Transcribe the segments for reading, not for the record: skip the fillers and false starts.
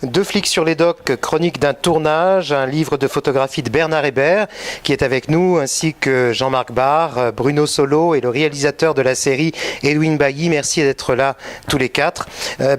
Deux flics sur les docks, chronique d'un tournage, un livre de photographie de Bernard Hébert qui est avec nous, ainsi que Jean-Marc Barr, Bruno Solo et le réalisateur de la série Edwin Bailly. Merci d'être là tous les quatre.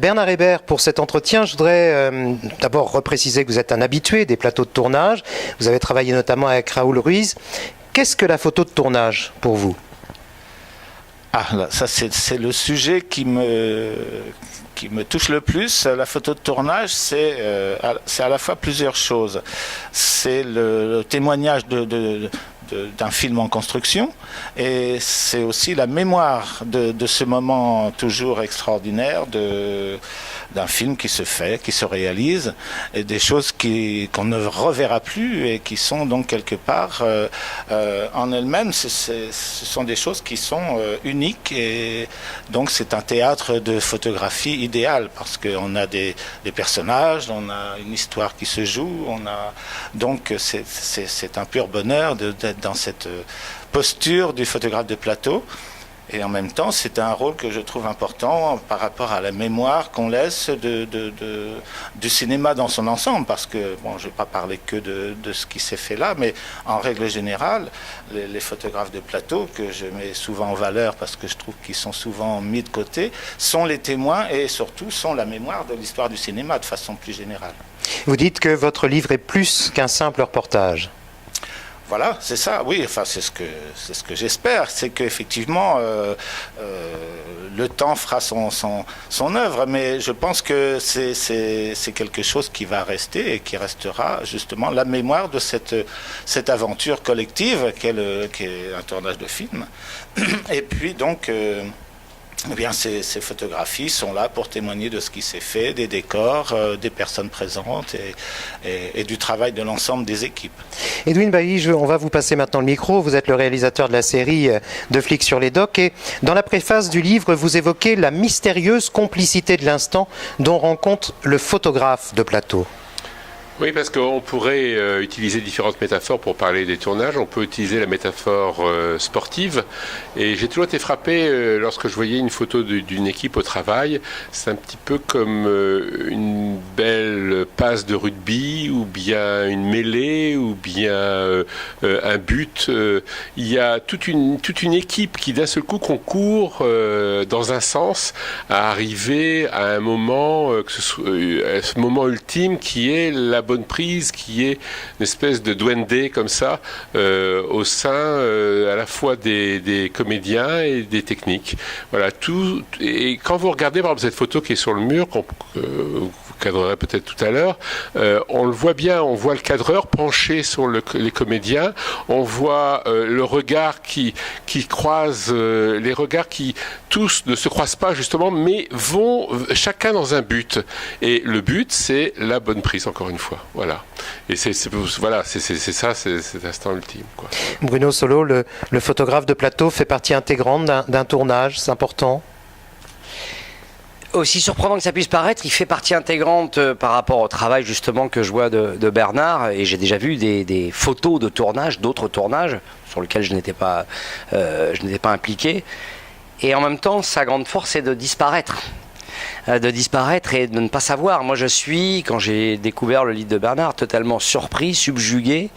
Bernard Hébert, pour cet entretien, je voudrais d'abord repréciser que vous êtes un habitué des plateaux de tournage. Vous avez travaillé notamment avec Raoul Ruiz. Qu'est-ce que la photo de tournage pour vous ? Ça c'est le sujet qui me touche le plus. La photo de tournage, c'est à la fois plusieurs choses. C'est le témoignage d'un film en construction, et c'est aussi la mémoire de ce moment toujours extraordinaire d'un film qui se fait, qui se réalise, et des choses qu'on ne reverra plus et qui sont donc quelque part en elles-mêmes, ce sont des choses qui sont uniques, et donc c'est un théâtre de photographie idéal parce qu'on a des personnages, on a une histoire qui se joue, donc c'est un pur bonheur d'être dans cette posture du photographe de plateau. Et en même temps, c'est un rôle que je trouve important par rapport à la mémoire qu'on laisse du cinéma dans son ensemble. Parce que, je ne vais pas parler que de ce qui s'est fait là, mais en règle générale, les photographes de plateau, que je mets souvent en valeur parce que je trouve qu'ils sont souvent mis de côté, sont les témoins et surtout sont la mémoire de l'histoire du cinéma de façon plus générale. Vous dites que votre livre est plus qu'un simple reportage. Voilà, c'est ça, oui, c'est ce que j'espère, c'est qu'effectivement le temps fera son œuvre, mais je pense que c'est quelque chose qui va rester et qui restera justement la mémoire de cette aventure collective qu'est un tournage de film. Et puis donc... ces photographies sont là pour témoigner de ce qui s'est fait, des décors, des personnes présentes et du travail de l'ensemble des équipes. Edwin Bailly, on va vous passer maintenant le micro. Vous êtes le réalisateur de la série Deux flics sur les docks, et dans la préface du livre, vous évoquez la mystérieuse complicité de l'instant dont rend compte le photographe de plateau. Oui, parce qu'on pourrait utiliser différentes métaphores pour parler des tournages. On peut utiliser la métaphore sportive. Et j'ai toujours été frappé lorsque je voyais une photo d'une équipe au travail. C'est un petit peu comme une belle passe de rugby, ou bien une mêlée, ou bien un but. Il y a toute une équipe qui d'un seul coup concourt dans un sens à arriver à un moment, ce moment ultime qui est la bonne prise, qui est une espèce de duende comme ça au sein à la fois des comédiens et des techniques. Voilà, tout. Et quand vous regardez par exemple cette photo qui est sur le mur, vous cadrerez peut-être tout à l'heure, on le voit bien, on voit le cadreur penché sur les comédiens, on voit le regard qui croise, les regards qui tous ne se croisent pas justement, mais vont chacun dans un but. Et le but, c'est la bonne prise, encore une fois. Voilà. Et c'est ça, c'est cet instant ultime, quoi. Bruno Solo, le photographe de plateau fait partie intégrante d'un tournage, c'est important. Aussi surprenant que ça puisse paraître, il fait partie intégrante par rapport au travail justement que je vois de Bernard, et j'ai déjà vu des photos de tournage, d'autres tournages sur lesquels je n'étais pas impliqué. Et en même temps, sa grande force est de disparaître et de ne pas savoir. Moi, je suis, quand j'ai découvert le livre de Bernard, totalement surpris, subjugué,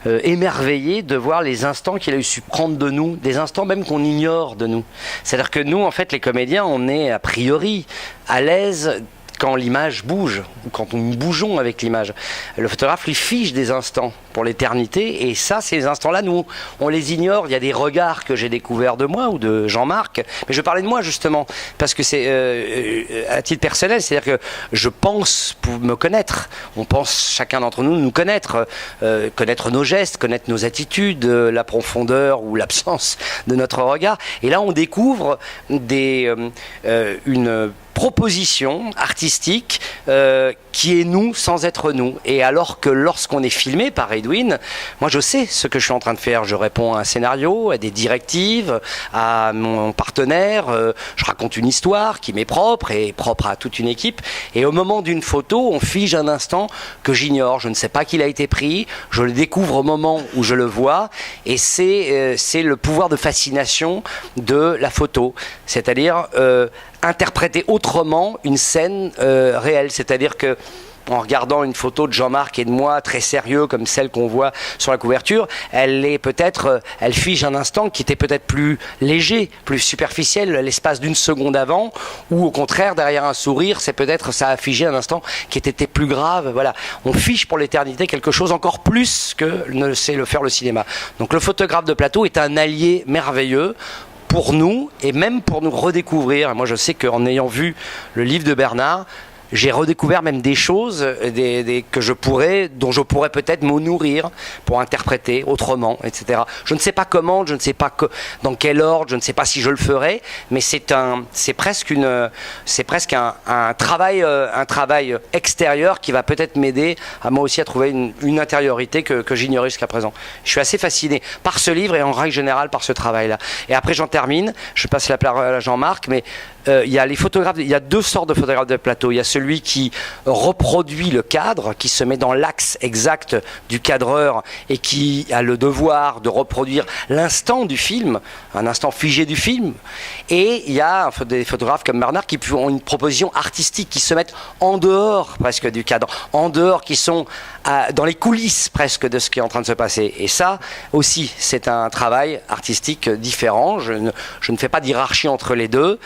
émerveillé de voir les instants qu'il a su prendre de nous, des instants même qu'on ignore de nous. C'est-à-dire que nous, en fait, les comédiens, on est a priori à l'aise quand l'image bouge, ou quand nous bougeons avec l'image. Le photographe lui fiche des instants pour l'éternité, et ça, ces instants-là, nous, on les ignore. Il y a des regards que j'ai découverts de moi ou de Jean-Marc, mais je parlais de moi justement, parce que c'est à titre personnel, c'est-à-dire que je pense pour me connaître, on pense chacun d'entre nous connaître, connaître nos gestes, connaître nos attitudes, la profondeur ou l'absence de notre regard, et là on découvre une proposition artistique qui est nous sans être nous. Et alors que lorsqu'on est filmé par Edwin, moi je sais ce que je suis en train de faire. Je réponds à un scénario, à des directives, à mon partenaire, je raconte une histoire qui m'est propre et propre à toute une équipe. Et au moment d'une photo, on fige un instant que j'ignore. Je ne sais pas qu'il a été pris, je le découvre au moment où je le vois, et c'est le pouvoir de fascination de la photo. C'est-à-dire interpréter autrement une scène réelle. C'est-à-dire que en regardant une photo de Jean-Marc et de moi très sérieux comme celle qu'on voit sur la couverture, elle fige un instant qui était peut-être plus léger, plus superficiel l'espace d'une seconde avant, ou au contraire derrière un sourire ça a figé un instant qui était plus grave. Voilà, on fiche pour l'éternité quelque chose encore plus que ne sait le faire le cinéma. Donc le photographe de plateau est un allié merveilleux pour nous et même pour nous redécouvrir. Moi je sais qu'en ayant vu le livre de Bernard, j'ai redécouvert même des choses dont je pourrais peut-être me nourrir pour interpréter autrement, etc. Je ne sais pas comment, je ne sais pas dans quel ordre, je ne sais pas si je le ferai, mais c'est presque un travail extérieur qui va peut-être m'aider à moi aussi à trouver une intériorité que j'ignorais jusqu'à présent. Je suis assez fasciné par ce livre et en règle générale par ce travail-là. Et après j'en termine, je passe la parole à Jean-Marc, mais il y a les photographes, il y a deux sortes de photographes de plateau. Il y a celui qui reproduit le cadre, qui se met dans l'axe exact du cadreur et qui a le devoir de reproduire l'instant du film, un instant figé du film. Et il y a des photographes comme Bernard qui ont une proposition artistique, qui se mettent en dehors presque du cadre, en dehors, qui sont dans les coulisses presque de ce qui est en train de se passer. Et ça aussi, c'est un travail artistique différent. Je ne fais pas d'hierarchie entre les deux.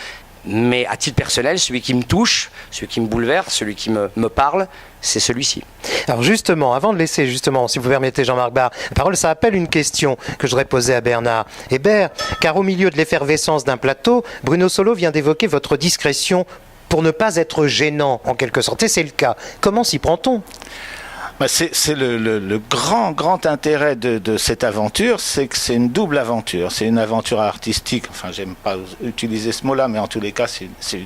Mais à titre personnel, celui qui me touche, celui qui me bouleverse, celui qui me parle, c'est celui-ci. Alors justement, avant de laisser, si vous permettez Jean-Marc Barr, la parole, ça appelle une question que je voudrais poser à Bernard Hébert, car au milieu de l'effervescence d'un plateau, Bruno Solo vient d'évoquer votre discrétion pour ne pas être gênant, en quelque sorte. Et c'est le cas. Comment s'y prend-on ? C'est le grand intérêt de cette aventure, c'est que c'est une double aventure. C'est une aventure artistique, enfin j'aime pas utiliser ce mot-là, mais en tous les cas c'est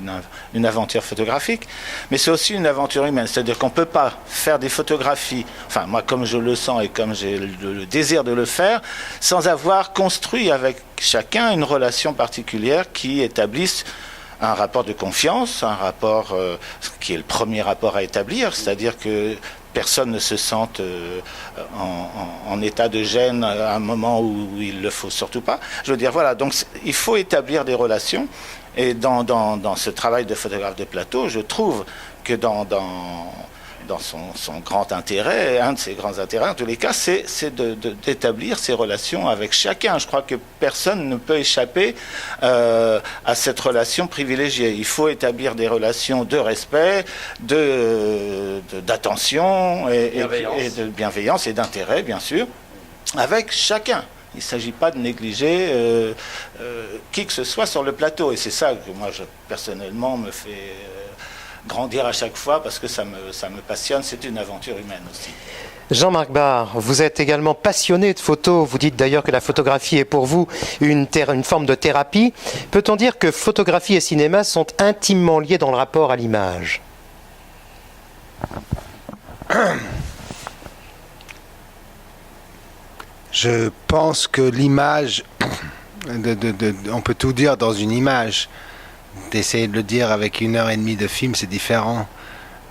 une aventure photographique, mais c'est aussi une aventure humaine. C'est-à-dire qu'on ne peut pas faire des photographies, enfin moi comme je le sens et comme j'ai le désir de le faire, sans avoir construit avec chacun une relation particulière qui établisse un rapport de confiance, un rapport qui est le premier rapport à établir, c'est-à-dire que personne ne se sente en état de gêne à un moment où il le faut surtout pas. Je veux dire, voilà, donc il faut établir des relations. Et dans ce travail de photographe de plateau, je trouve que dans son grand intérêt, un de ses grands intérêts en tous les cas, c'est d'établir ces relations avec chacun. Je crois que personne ne peut échapper à cette relation privilégiée. Il faut établir des relations de respect, d'attention et de bienveillance et d'intérêt, bien sûr, avec chacun. Il ne s'agit pas de négliger qui que ce soit sur le plateau. Et c'est ça que moi, personnellement, me fait grandir à chaque fois parce que ça me passionne. C'est une aventure humaine aussi. Jean-Marc Barr, vous êtes également passionné de photos. Vous dites d'ailleurs que la photographie est pour vous une forme de thérapie. Peut-on dire que photographie et cinéma sont intimement liés dans le rapport à l'image ? Je pense que l'image, on peut tout dire dans une image. D'essayer de le dire avec 1h30 de film, c'est différent.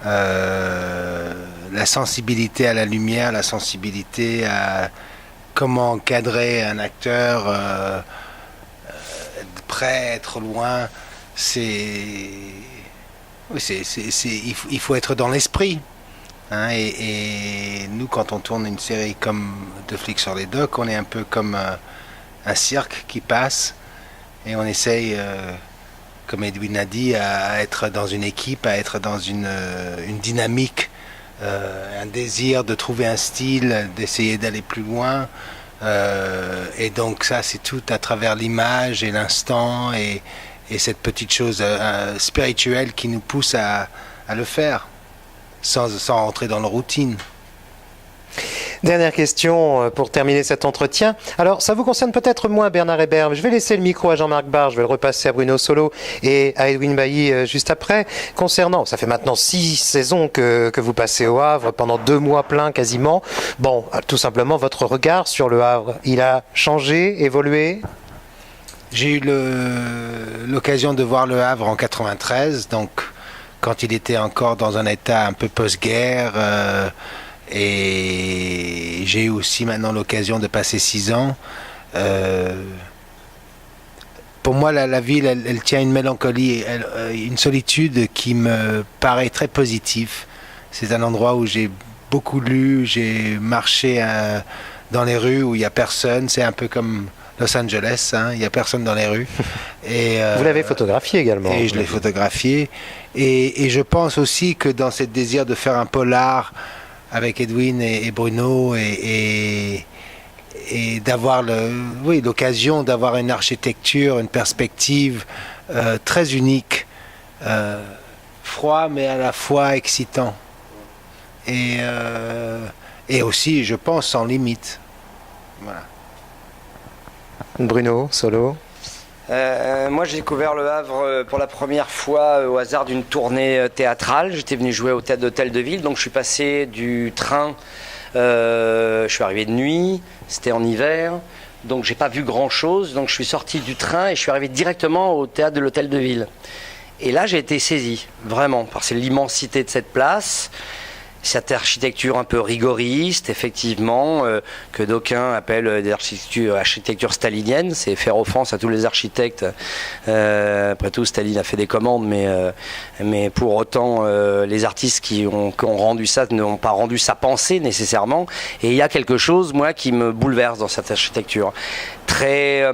La sensibilité à la lumière, la sensibilité à comment encadrer un acteur, être près, être loin, il faut être dans l'esprit. Hein, et nous, quand on tourne une série comme Deux flics sur les docks, on est un peu comme un cirque qui passe et on essaye, comme Edwin a dit, à être dans une équipe, à être dans une dynamique, un désir de trouver un style, d'essayer d'aller plus loin. Et donc ça, c'est tout à travers l'image et l'instant et cette petite chose spirituelle qui nous pousse à le faire. Sans entrer dans la routine. Dernière question pour terminer cet entretien. Alors, ça vous concerne peut-être moins, Bernard Hébert. Je vais laisser le micro à Jean-Marc Barre, je vais le repasser à Bruno Solo et à Edwin Bailly juste après. Concernant, ça fait maintenant 6 saisons que vous passez au Havre, pendant 2 mois pleins quasiment. Bon, tout simplement, votre regard sur le Havre, il a changé, évolué ? J'ai eu l'occasion de voir le Havre en 93, donc quand il était encore dans un état un peu post-guerre. Et j'ai eu aussi maintenant l'occasion de passer 6 ans. Pour moi, la ville, elle tient une mélancolie, une solitude qui me paraît très positive. C'est un endroit où j'ai beaucoup lu, j'ai marché dans les rues où il n'y a personne. C'est un peu comme Los Angeles, hein, il n'y a personne dans les rues. Et, vous l'avez photographié également. Et je l'ai photographié. Et je pense aussi que dans ce désir de faire un polar avec Edwin et Bruno et d'avoir l'occasion d'avoir une architecture, une perspective très unique, froid mais à la fois excitant et aussi, je pense, sans limite. Voilà. Bruno Solo. Moi, j'ai découvert le Havre pour la première fois au hasard d'une tournée théâtrale. J'étais venu jouer au théâtre d'Hôtel de Ville, donc je suis passé du train. Je suis arrivé de nuit, c'était en hiver, donc j'ai pas vu grand-chose. Donc je suis sorti du train et je suis arrivé directement au théâtre de l'Hôtel de Ville. Et là, j'ai été saisi, vraiment, par l'immensité de cette place. Cette architecture un peu rigoriste, effectivement, que d'aucuns appellent architecture stalinienne, c'est faire offense à tous les architectes. Après tout, Staline a fait des commandes, mais pour autant, les artistes qui ont rendu ça n'ont pas rendu sa pensée nécessairement. Et il y a quelque chose, moi, qui me bouleverse dans cette architecture. Très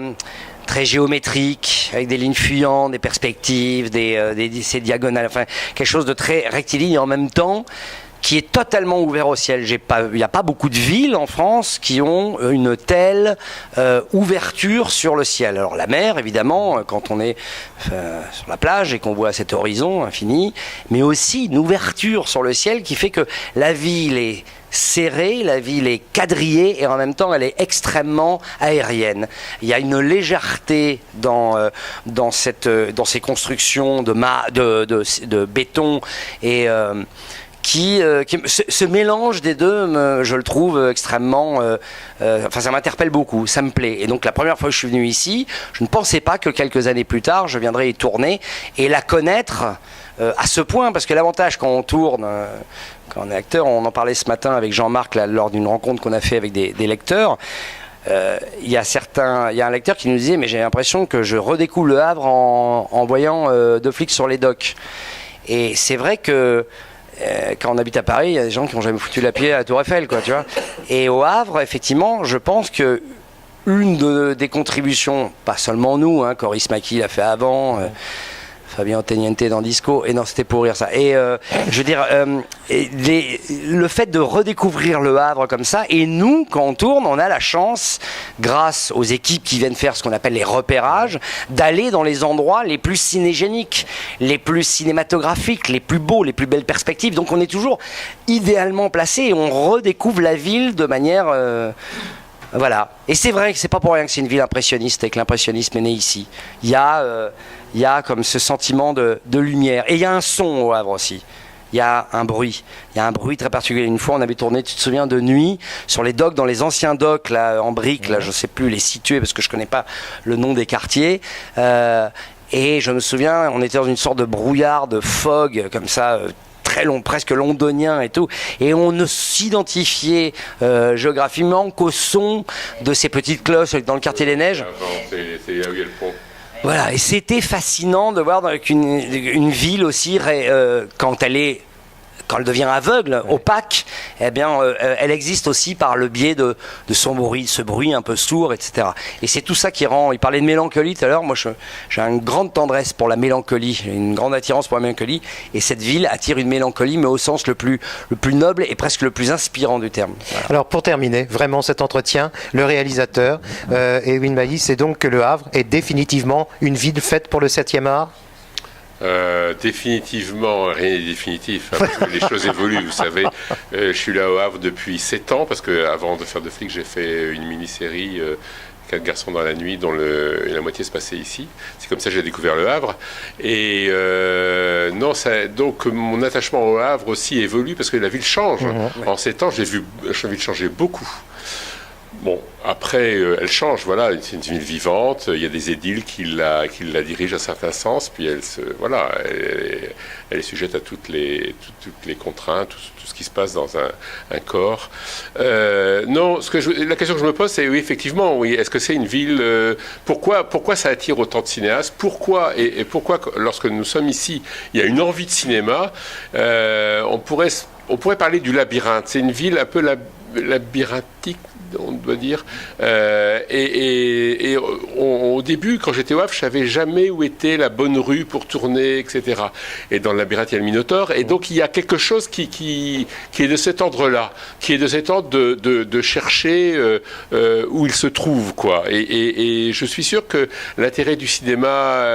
géométrique, avec des lignes fuyantes, des perspectives, ces diagonales, enfin, quelque chose de très rectiligne et en même temps qui est totalement ouvert au ciel. Il n'y a pas beaucoup de villes en France qui ont une telle ouverture sur le ciel. Alors la mer, évidemment, quand on est sur la plage et qu'on voit cet horizon infini, mais aussi une ouverture sur le ciel qui fait que la ville est serrée, la ville est quadrillée et en même temps elle est extrêmement aérienne. Il y a une légèreté dans ces constructions de béton et ce mélange des deux, je le trouve extrêmement... ça m'interpelle beaucoup, ça me plaît. Et donc la première fois que je suis venu ici, je ne pensais pas que quelques années plus tard, je viendrais y tourner et la connaître à ce point. Parce que l'avantage quand on tourne, quand on est acteur, on en parlait ce matin avec Jean-Marc lors d'une rencontre qu'on a fait avec des lecteurs. Il y a un lecteur qui nous disait « mais j'ai l'impression que je redécouvre le Havre en voyant Deux flics sur les docks ». Et c'est vrai que quand on habite à Paris, il y a des gens qui n'ont jamais foutu la pied à la Tour Eiffel, quoi, tu vois. Et au Havre, effectivement, je pense que des contributions, pas seulement nous, hein, Coris Maki l'a fait avant, Fabien Otteniente dans Disco, et non, c'était pour rire ça. Et je veux dire, le fait de redécouvrir le Havre comme ça, et nous, quand on tourne, on a la chance, grâce aux équipes qui viennent faire ce qu'on appelle les repérages, d'aller dans les endroits les plus cinégéniques, les plus cinématographiques, les plus beaux, les plus belles perspectives. Donc on est toujours idéalement placé et on redécouvre la ville de manière... Voilà. Et c'est vrai que c'est pas pour rien que c'est une ville impressionniste et que l'impressionnisme est né ici. Il y a comme ce sentiment de lumière. Et il y a un son au Havre aussi. Il y a un bruit. Il y a un bruit très particulier. Une fois, on avait tourné, tu te souviens, de nuit, sur les docks, dans les anciens docks, là, en briques, là, je sais plus les situer parce que je connais pas le nom des quartiers. Et je me souviens, on était dans une sorte de brouillard, de fog, comme ça, très long, presque londonien et tout, et on ne s'identifiait géographiquement qu'au son de ces petites cloches dans le quartier des Neiges. C'est là où il y a le pont. Voilà, et c'était fascinant de voir qu'une ville aussi, quand elle devient aveugle, opaque, eh bien, elle existe aussi par le biais de son bruit, ce bruit un peu sourd, etc. Et c'est tout ça qui rend... Il parlait de mélancolie tout à l'heure. Moi, j'ai une grande tendresse pour la mélancolie, j'ai une grande attirance pour la mélancolie. Et cette ville attire une mélancolie, mais au sens le plus noble et presque le plus inspirant du terme. Voilà. Alors, pour terminer vraiment cet entretien, le réalisateur, Edwin Bailly, c'est donc que le Havre est définitivement une ville faite pour le 7e art ? Définitivement, rien n'est définitif, hein, parce que les choses évoluent, vous savez. Je suis là au Havre depuis 7 ans, parce qu'avant de faire de flic, j'ai fait une mini-série 4 garçons dans la nuit, dont la moitié se passait ici. C'est comme ça que j'ai découvert le Havre. Et donc mon attachement au Havre aussi évolue, parce que la ville change. En 7 ans, j'ai vu la ville changer beaucoup. Bon, après, elle change, voilà, c'est une ville vivante, il y a des édiles qui la dirigent à certains sens, puis elle est sujette à toutes les contraintes, tout ce qui se passe dans un corps. Non, la question que je me pose, c'est oui, effectivement, oui, est-ce que c'est une ville... pourquoi ça attire autant de cinéastes? Pourquoi lorsque nous sommes ici, il y a une envie de cinéma? On pourrait parler du labyrinthe. C'est une ville un peu labyrinthique, on doit dire. Au début, quand j'étais au Havre, je savais jamais où était la bonne rue pour tourner, etc. Et dans le labyrinthe, il y a le Minotaure. Et donc, il y a quelque chose qui est de cet ordre-là, qui est de cet ordre de chercher où il se trouve, quoi. Et je suis sûr que l'intérêt du cinéma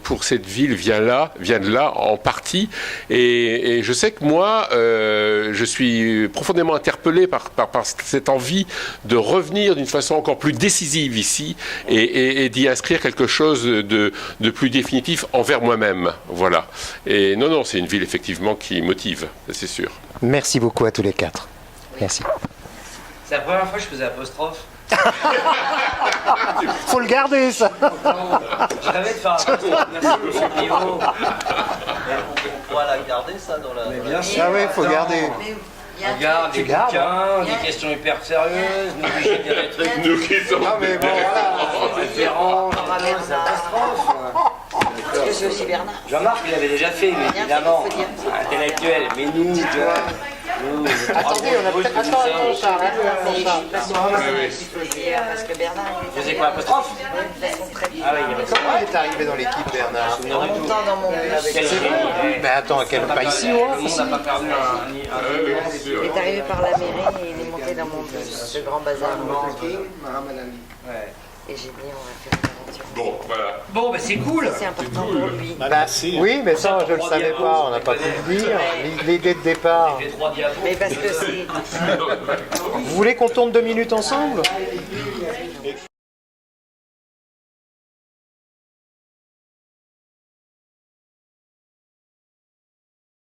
pour cette ville vient de là, en partie. Et je sais que moi, je suis profondément interpellé par cette envie de revenir d'une façon encore plus décisive ici et d'y inscrire quelque chose de plus définitif envers moi-même. Voilà. Et non, c'est une ville effectivement qui motive, c'est sûr. Merci beaucoup à tous les 4. Merci. C'est la première fois que je faisais apostrophe. Faut le garder, ça. Je rêvais de faire apostrophe. Merci, monsieur Pivot. On pourra la garder, ça, dans la... Mais bien sûr. Ah oui, faut garder. Regarde, des bouquins, des questions hyper sérieuses, nous qui gênons des trucs. Nous qui sommes... Ah mais bon, voilà. Référents, des apostrophes. Parce que c'est aussi Bernard. Jean-Marc, il l'avait déjà fait, mais évidemment, intellectuel. Mais nous, tu vois, nous... Attendez, on a peut-être... Attends, Charles, Parce que Bernard, Je faisais quoi, apostrophe? de façon très Ah oui, il y avait ça. Comment il est arrivé dans l'équipe, Bernard? en montant dans mon bus. Quel génie. Mais attends, pas ici, Tout ouais. le monde n'a pas perdu un... Il est arrivé par la mairie et il est monté dans mon bus, ce grand bazar. Ouais. Et j'ai dit, on va faire une aventure. Bon, voilà. Bon, bah c'est cool. C'est important pour lui. Oui, mais ça, je ne le savais pas, on n'a pas pu le dire. L'idée de départ. J'ai 3 diapos. Mais parce que c'est... Vous voulez qu'on tourne 2 minutes ensemble?